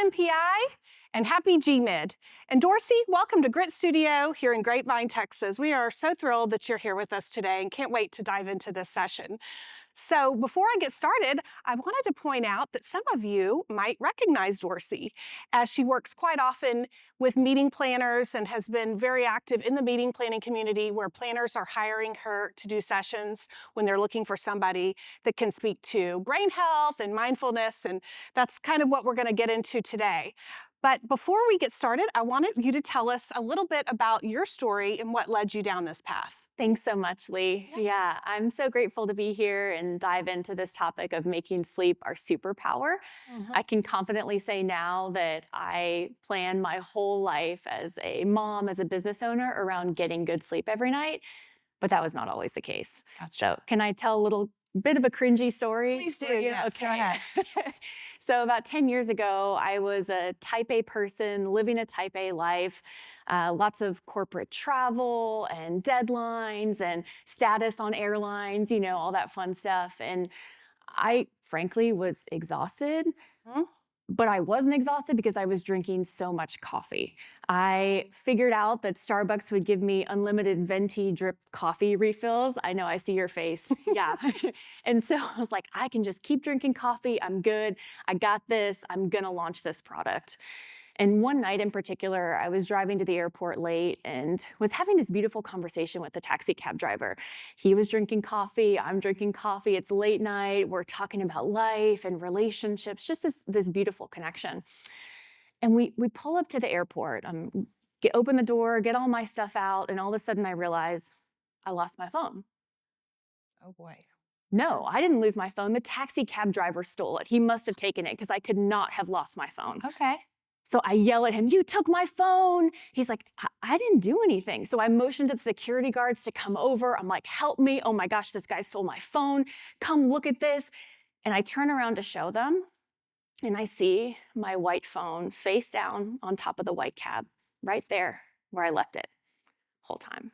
MPI, and happy GMID. And Dorsey, welcome to Grit Studio here in Grapevine, Texas. We are so thrilled that you're here with us today and can't wait to dive into this session. So before I get started, I wanted to point out that some of you might recognize Dorsey, as she works quite often with meeting planners and has been very active in the meeting planning community where planners are hiring her to do sessions when they're looking for somebody that can speak to brain health and mindfulness, and that's kind of what we're going to get into today. But before we get started, I wanted you to tell us a little bit about your story and what led you down this path. Thanks so much, Lee. Yeah, I'm so grateful to be here and dive into this topic of making sleep our superpower. I can confidently say now that I plan my whole life as a mom, as a business owner, around getting good sleep every night, but that was not always the case. Gotcha. So can I tell a little bit of a cringy story? Please do. for you? Yes, Okay. go ahead. So about 10 years ago, I was a type A person living a type A life, lots of corporate travel and deadlines and status on airlines, all that fun stuff. And I frankly was exhausted. But I wasn't exhausted because I was drinking so much coffee. I figured out that Starbucks would give me unlimited venti drip coffee refills. I know, I see your face. Yeah. And so I was like, I can just keep drinking coffee. I'm good. I got this. I'm going to launch this product. And one night in particular, I was driving to the airport late and was having this beautiful conversation with the taxi cab driver. He was drinking coffee, I'm drinking coffee, it's late night, we're talking about life and relationships, just this beautiful connection. And we pull up to the airport, open the door, get all my stuff out, and all of a sudden I realize I lost my phone. Oh boy. No, I didn't lose my phone. The taxi cab driver stole it. He must have taken it because I could not have lost my phone. Okay. So I yell at him, "You took my phone." He's like, I didn't do anything. So I motioned to the security guards to come over. I'm like, help me. Oh my gosh, this guy stole my phone. Come look at this. And I turn around to show them. And I see my white phone face down on top of the white cab, right there where I left it whole time.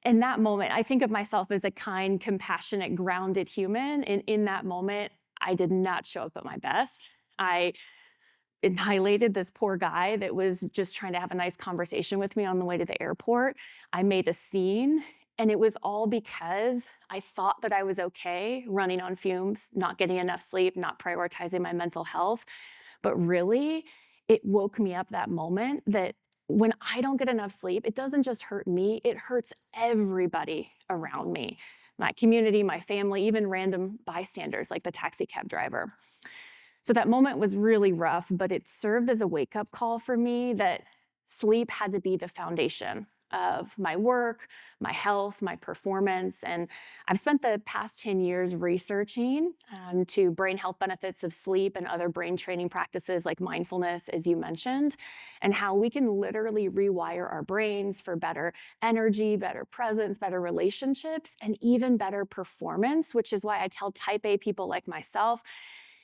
In that moment, I think of myself as a kind, compassionate, grounded human. And in that moment, I did not show up at my best. I annihilated this poor guy that was just trying to have a nice conversation with me on the way to the airport. I made a scene, and it was all because I thought that I was okay running on fumes, not getting enough sleep, not prioritizing my mental health. But really, it woke me up that moment that when I don't get enough sleep, it doesn't just hurt me, it hurts everybody around me. My community, my family, even random bystanders like the taxi cab driver. So that moment was really rough, but it served as a wake-up call for me that sleep had to be the foundation of my work, my health, my performance. And I've spent the past 10 years researching to brain health benefits of sleep and other brain training practices like mindfulness, as you mentioned, and how we can literally rewire our brains for better energy, better presence, better relationships, and even better performance, which is why I tell type A people like myself,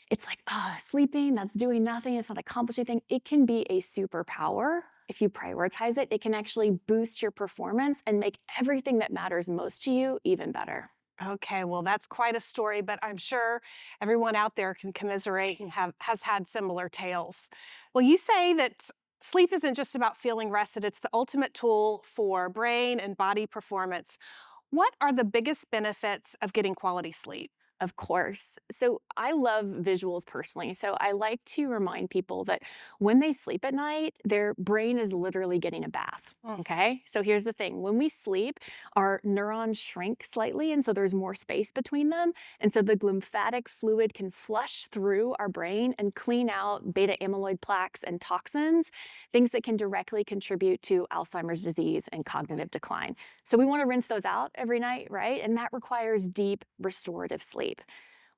it's like, sleeping, that's doing nothing, it's not accomplishing anything. It can be a superpower if you prioritize it. It can actually boost your performance and make everything that matters most to you even better. Okay, well, that's quite a story, but I'm sure everyone out there can commiserate and has had similar tales. Well, you say that sleep isn't just about feeling rested, it's the ultimate tool for brain and body performance. What are the biggest benefits of getting quality sleep? Of course. So I love visuals personally. So I like to remind people that when they sleep at night, their brain is literally getting a bath. Okay. So here's the thing. When we sleep, our neurons shrink slightly. And so there's more space between them. And so the lymphatic fluid can flush through our brain and clean out beta amyloid plaques and toxins, things that can directly contribute to Alzheimer's disease and cognitive decline. So we want to rinse those out every night, right? And that requires deep restorative sleep.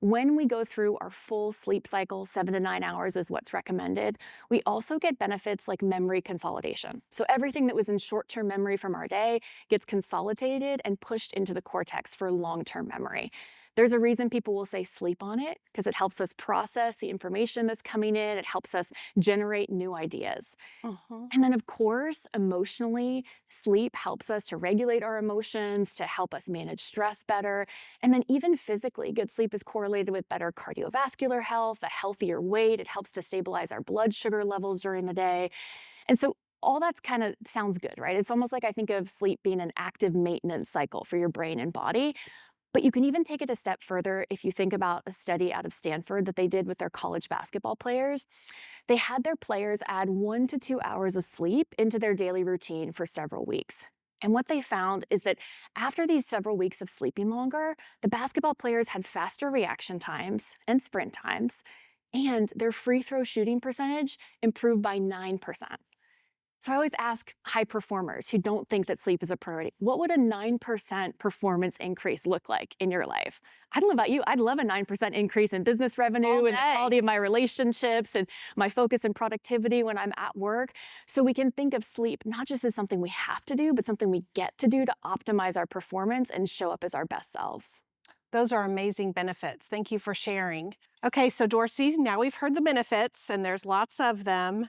When we go through our full sleep cycle, 7 to 9 hours is what's recommended, we also get benefits like memory consolidation. So everything that was in short-term memory from our day gets consolidated and pushed into the cortex for long-term memory. There's a reason people will say sleep on it because it helps us process the information that's coming in. It helps us generate new ideas. Mhm. And then, of course, emotionally, sleep helps us to regulate our emotions, to help us manage stress better. And then, even physically, good sleep is correlated with better cardiovascular health, a healthier weight. It helps to stabilize our blood sugar levels during the day. And so, all that's kind of sounds good, right? It's almost like I think of sleep being an active maintenance cycle for your brain and body. But you can even take it a step further if you think about a study out of Stanford that they did with their college basketball players. They had their players add 1 to 2 hours of sleep into their daily routine for several weeks. And what they found is that after these several weeks of sleeping longer, the basketball players had faster reaction times and sprint times, and their free throw shooting percentage improved by 9%. So I always ask high performers who don't think that sleep is a priority, what would a 9% performance increase look like in your life? I don't know about you, I'd love a 9% increase in business All revenue and the day. quality of my relationships and my focus and productivity when I'm at work. So we can think of sleep not just as something we have to do, but something we get to do to optimize our performance and show up as our best selves. Those are amazing benefits. Thank you for sharing. Okay, so Dorsey, now we've heard the benefits and there's lots of them.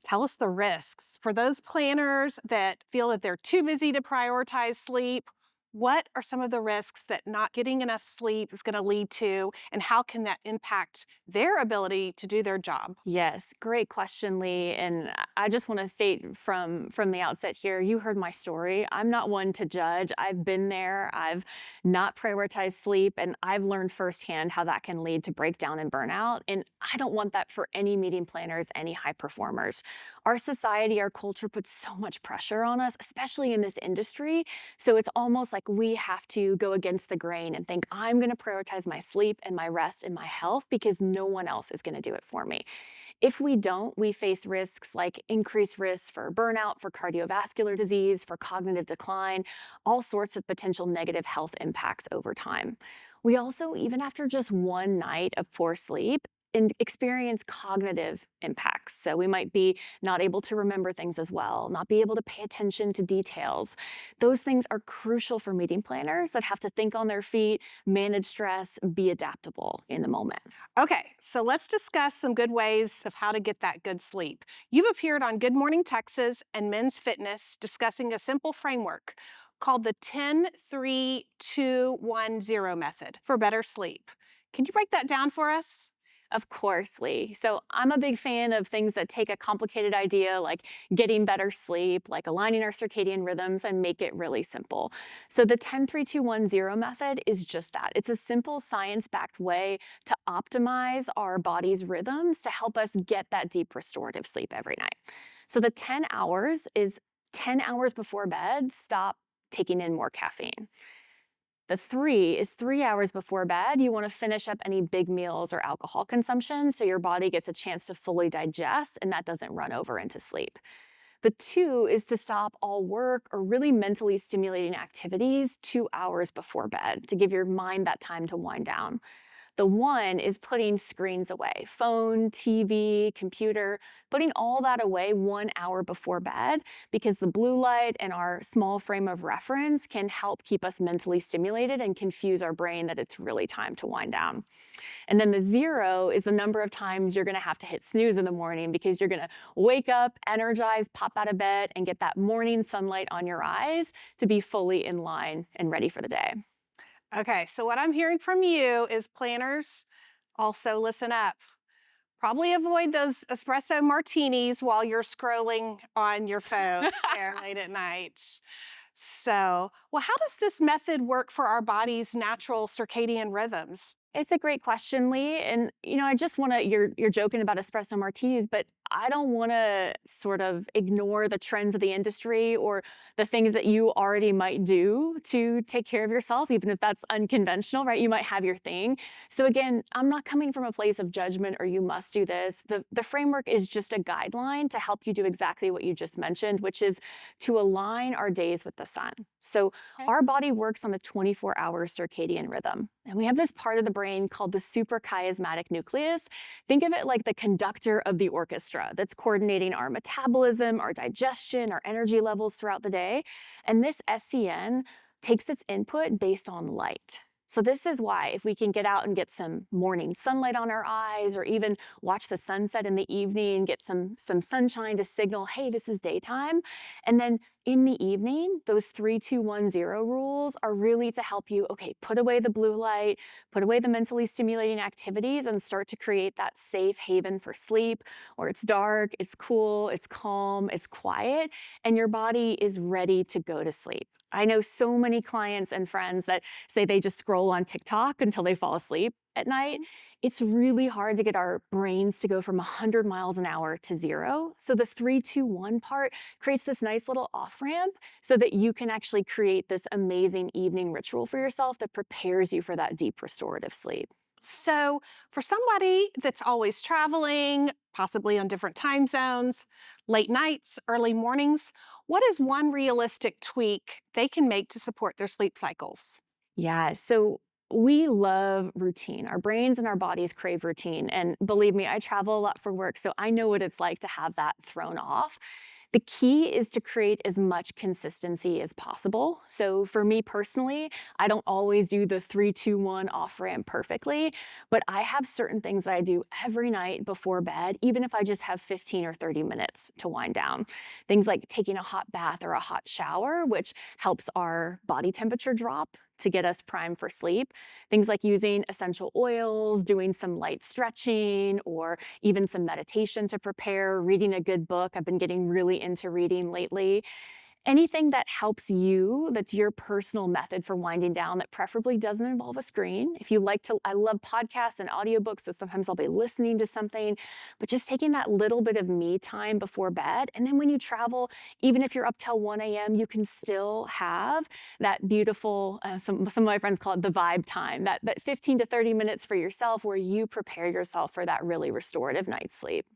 Tell us the risks. For those planners that feel that they're too busy to prioritize sleep, what are some of the risks that not getting enough sleep is going to lead to, and how can that impact their ability to do their job? Yes, great question, Lee. And I just want to state from the outset here, you heard my story. I'm not one to judge. I've been there. I've not prioritized sleep, and I've learned firsthand how that can lead to breakdown and burnout. And I don't want that for any meeting planners, any high performers. Our society, our culture puts so much pressure on us, especially in this industry. So it's almost like we have to go against the grain and think, I'm going to prioritize my sleep and my rest and my health because no one else is going to do it for me. If we don't, we face risks like increased risks for burnout, for cardiovascular disease, for cognitive decline, all sorts of potential negative health impacts over time. We also, even after just one night of poor sleep, and experience cognitive impacts. So we might be not able to remember things as well, not be able to pay attention to details. Those things are crucial for meeting planners that have to think on their feet, manage stress, be adaptable in the moment. Okay, so let's discuss some good ways of how to get that good sleep. You've appeared on Good Morning Texas and Men's Fitness discussing a simple framework called the 10-3-2-1-0 method for better sleep. Can you break that down for us? Of course, Lee. So I'm a big fan of things that take a complicated idea like getting better sleep, like aligning our circadian rhythms, and make it really simple. So the 10-3-2-1-0 method is just that. It's a simple science-backed way to optimize our body's rhythms to help us get that deep restorative sleep every night. So the 10 hours is 10 hours before bed, stop taking in more caffeine. The 3 is 3 hours before bed. You want to finish up any big meals or alcohol consumption so your body gets a chance to fully digest and that doesn't run over into sleep. The 2 is to stop all work or really mentally stimulating activities 2 hours before bed to give your mind that time to wind down. The 1 is putting screens away, phone, TV, computer, putting all that away 1 hour before bed because the blue light and our small frame of reference can help keep us mentally stimulated and confuse our brain that it's really time to wind down. And then the 0 is the number of times you're going to have to hit snooze in the morning because you're going to wake up, energized, pop out of bed, and get that morning sunlight on your eyes to be fully in line and ready for the day. Okay, so what I'm hearing from you is planners, also listen up. Probably avoid those espresso martinis while you're scrolling on your phone there late at night. So, well, how does this method work for our body's natural circadian rhythms? It's a great question, Lee. And I just want to. You're joking about espresso martinis, but I don't want to sort of ignore the trends of the industry or the things that you already might do to take care of yourself, even if that's unconventional, right? You might have your thing. So again, I'm not coming from a place of judgment or you must do this. The framework is just a guideline to help you do exactly what you just mentioned, which is to align our days with the sun. So Okay. our body works on a 24-hour circadian rhythm. And we have this part of the brain called the suprachiasmatic nucleus. Think of it like the conductor of the orchestra that's coordinating our metabolism, our digestion, our energy levels throughout the day. And this SCN takes its input based on light. So this is why if we can get out and get some morning sunlight on our eyes, or even watch the sunset in the evening, get some sunshine to signal, hey, this is daytime. And then in the evening, those 3-2-1-0 rules are really to help you, okay, put away the blue light, put away the mentally stimulating activities, and start to create that safe haven for sleep, where it's dark, it's cool, it's calm, it's quiet, and your body is ready to go to sleep. I know so many clients and friends that say they just scroll on TikTok until they fall asleep at night. It's really hard to get our brains to go from 100 miles an hour to 0. So the 3-2-1 part creates this nice little off ramp so that you can actually create this amazing evening ritual for yourself that prepares you for that deep restorative sleep. So, for somebody that's always traveling, possibly on different time zones, late nights, early mornings, what is one realistic tweak they can make to support their sleep cycles? Yeah, so we love routine. Our brains and our bodies crave routine. And believe me, I travel a lot for work, so I know what it's like to have that thrown off. The key is to create as much consistency as possible. So for me personally, I don't always do the 3-2-1 off ramp perfectly, but I have certain things that I do every night before bed, even if I just have 15 or 30 minutes to wind down. Things like taking a hot bath or a hot shower, which helps our body temperature drop to get us primed for sleep. Things like using essential oils, doing some light stretching, or even some meditation to prepare, reading a good book. I've been getting really into reading lately. Anything that helps you, that's your personal method for winding down, that preferably doesn't involve a screen. If you like to, I love podcasts and audiobooks, so sometimes I'll be listening to something, but just taking that little bit of me time before bed. And then when you travel, even if you're up till 1 a.m., you can still have that beautiful, some of my friends call it the vibe time, that 15 to 30 minutes for yourself where you prepare yourself for that really restorative night's sleep.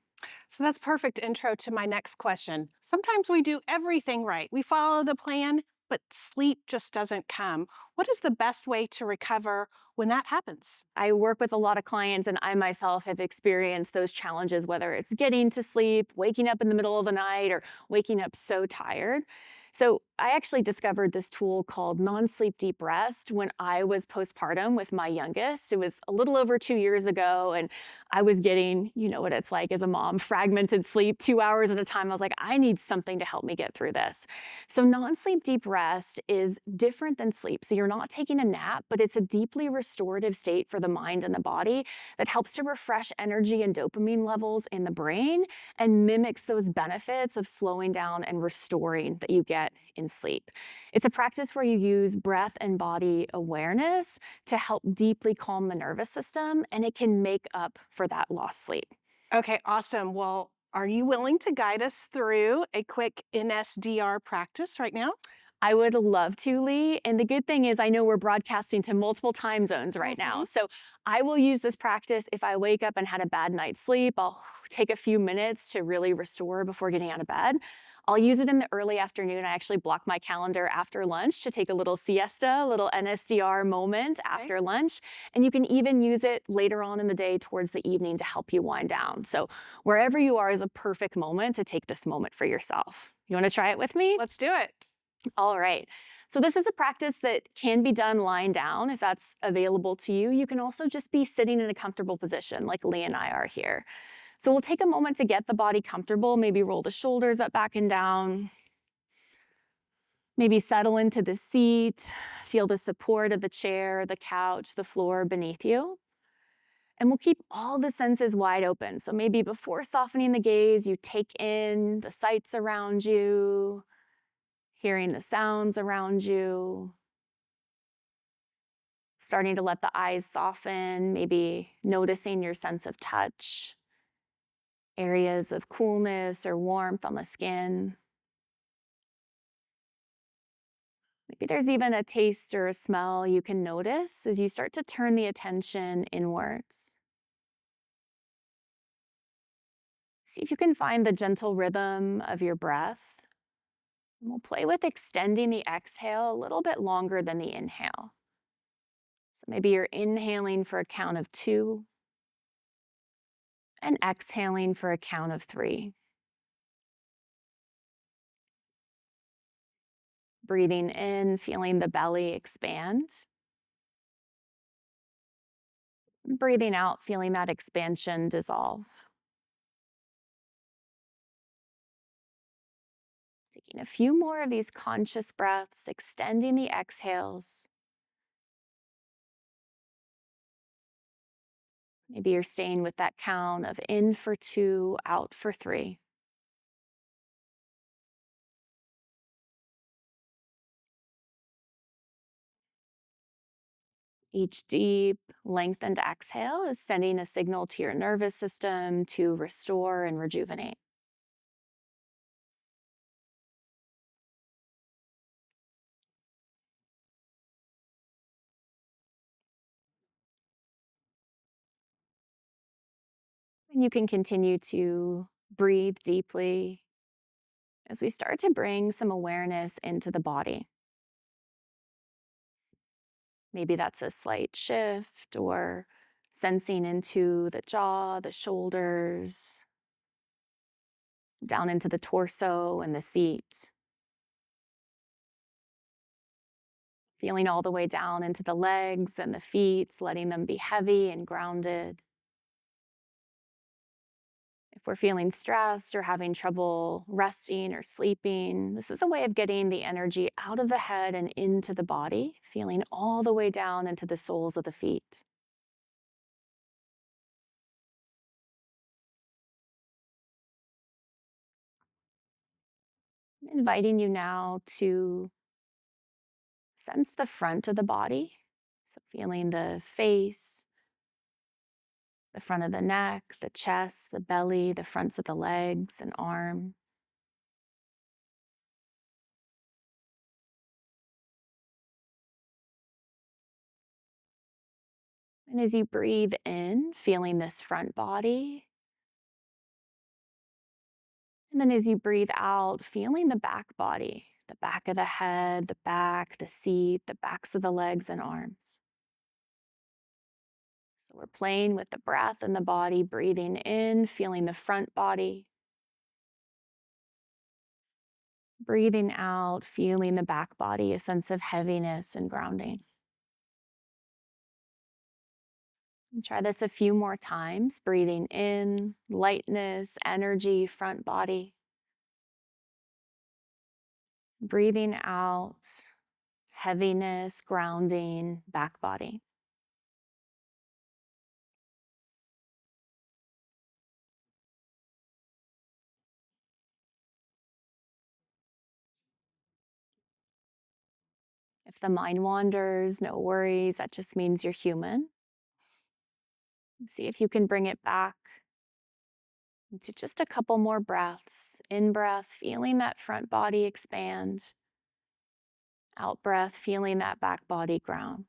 So that's perfect intro to my next question. Sometimes we do everything right. We follow the plan, but sleep just doesn't come. What is the best way to recover when that happens? I work with a lot of clients, and I myself have experienced those challenges, whether it's getting to sleep, waking up in the middle of the night, or waking up so tired. So I actually discovered this tool called non-sleep deep rest when I was postpartum with my youngest. It was a little over 2 years ago, and I was getting, you know what it's like as a mom, fragmented sleep, 2 hours at a time. I was like, I need something to help me get through this. So non-sleep deep rest is different than sleep. So you're not taking a nap, but it's a deeply restorative state for the mind and the body that helps to refresh energy and dopamine levels in the brain and mimics those benefits of slowing down and restoring that you get in sleep. It's a practice where you use breath and body awareness to help deeply calm the nervous system, and it can make up for that lost sleep. Okay, awesome. Well, are you willing to guide us through a quick NSDR practice right now? I would love to, Lee. And the good thing is, I know we're broadcasting to multiple time zones right now. Mhm. So I will use this practice if I wake up and had a bad night's sleep. I'll take a few minutes to really restore before getting out of bed. I'll use it in the early afternoon. I actually block my calendar after lunch to take a little siesta, a little NSDR moment Okay. after lunch. And you can even use it later on in the day towards the evening to help you wind down. So wherever you are is a perfect moment to take this moment for yourself. You want to try it with me? Let's do it. All right. So this is a practice that can be done lying down if that's available to you. You can also just be sitting in a comfortable position like Lee and I are here. So we'll take a moment to get the body comfortable, maybe roll the shoulders up, back, and down. Maybe settle into the seat, feel the support of the chair, the couch, the floor beneath you. And we'll keep all the senses wide open. So maybe before softening the gaze, you take in the sights around you, hearing the sounds around you, starting to let the eyes soften, maybe noticing your sense of touch, areas of coolness or warmth on the skin. Maybe there's even a taste or a smell you can notice as you start to turn the attention inwards. See if you can find the gentle rhythm of your breath. And we'll play with extending the exhale a little bit longer than the inhale. So maybe you're inhaling for a count of 2 and exhaling for a count of 3. Breathing in, feeling the belly expand. Breathing out, feeling that expansion dissolve. Taking a few more of these conscious breaths, extending the exhales. Maybe you're staying with that count of in for 2, out for 3. Each deep, lengthened exhale is sending a signal to your nervous system to restore and rejuvenate. And you can continue to breathe deeply as we start to bring some awareness into the body. Maybe that's a slight shift or sensing into the jaw, the shoulders, down into the torso and the seat. Feeling all the way down into the legs and the feet, letting them be heavy and grounded. If we're feeling stressed or having trouble resting or sleeping, this is a way of getting the energy out of the head and into the body, feeling all the way down into the soles of the feet. Inviting you now to sense the front of the body. So feeling the face, the front of the neck, the chest, the belly, the fronts of the legs and arms. And as you breathe in, feeling this front body. And then as you breathe out, feeling the back body, the back of the head, the back, the seat, the backs of the legs and arms. So we're playing with the breath and the body, breathing in, feeling the front body. Breathing out, feeling the back body, a sense of heaviness and grounding. And try this a few more times, breathing in, lightness, energy, front body. Breathing out, heaviness, grounding, back body. If the mind wanders, no worries, that just means you're human. See if you can bring it back into just a couple more breaths. In breath, feeling that front body expand. Out breath, feeling that back body ground.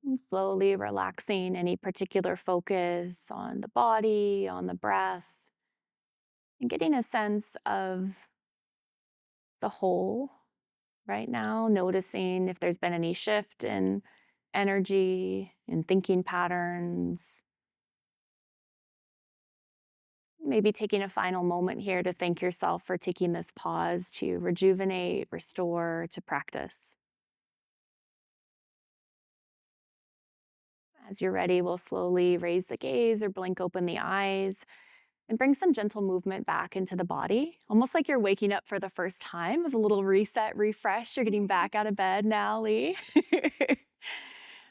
And slowly relaxing any particular focus on the body, on the breath, and getting a sense of the whole right now, noticing if there's been any shift in energy, in thinking patterns. Maybe taking a final moment here to thank yourself for taking this pause to rejuvenate, restore, to practice. As you're ready, we'll slowly raise the gaze or blink open the eyes and bring some gentle movement back into the body, almost like you're waking up for the first time with a little reset, refresh. You're getting back out of bed now, Lee.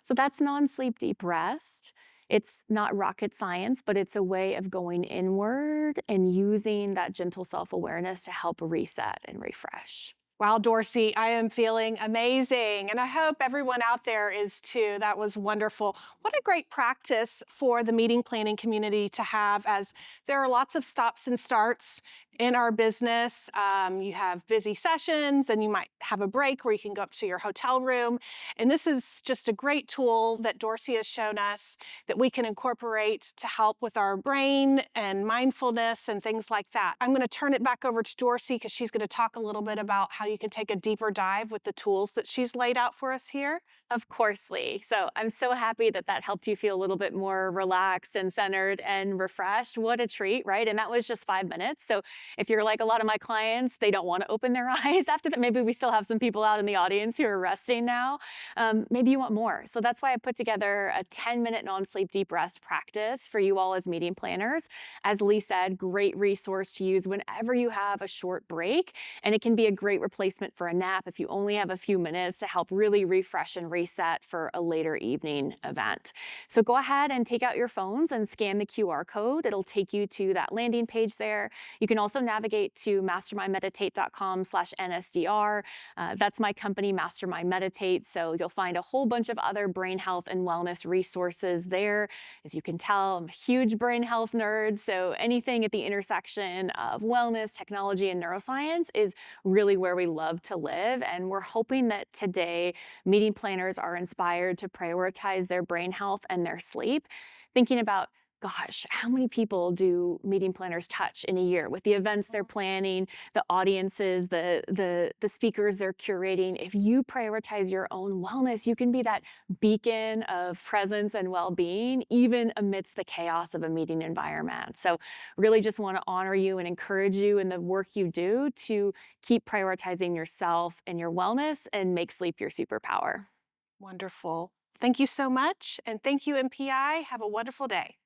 So that's non-sleep deep rest. It's not rocket science, but it's a way of going inward and using that gentle self-awareness to help reset and refresh. Wow, Dorsey, I am feeling amazing. And I hope everyone out there is too. That was wonderful. What a great practice for the meeting planning community to have, as there are lots of stops and starts in our business. You have busy sessions, and you might have a break where you can go up to your hotel room. And this is just a great tool that Dorsey has shown us that we can incorporate to help with our brain and mindfulness and things like that. I'm going to turn it back over to Dorsey because she's going to talk a little bit about how you can take a deeper dive with the tools that she's laid out for us here. Of course, Lee. So I'm so happy that that helped you feel a little bit more relaxed and centered and refreshed. What a treat, right? And that was just 5 minutes. So if you're like a lot of my clients, they don't want to open their eyes after that. Maybe we still have some people out in the audience who are resting now. Maybe you want more. So that's why I put together a 10-minute non-sleep deep rest practice for you all as meeting planners. As Lee said, great resource to use whenever you have a short break. And it can be a great replacement for a nap if you only have a few minutes to help really refresh and reset for a later evening event. So go ahead and take out your phones and scan the QR code. It'll take you to that landing page there. You can also navigate to mastermindmeditate.com/NSDR. That's my company, Mastermind Meditate. So you'll find a whole bunch of other brain health and wellness resources there. As you can tell, I'm a huge brain health nerd. So anything at the intersection of wellness, technology, and neuroscience is really where we love to live. And we're hoping that today meeting planners are inspired to prioritize their brain health and their sleep, thinking about, gosh, how many people do meeting planners touch in a year with the events they're planning, the audiences, the speakers they're curating? If you prioritize your own wellness, you can be that beacon of presence and well-being, even amidst the chaos of a meeting environment. So really just want to honor you and encourage you in the work you do to keep prioritizing yourself and your wellness and make sleep your superpower. Wonderful. Thank you so much. And thank you, MPI. Have a wonderful day.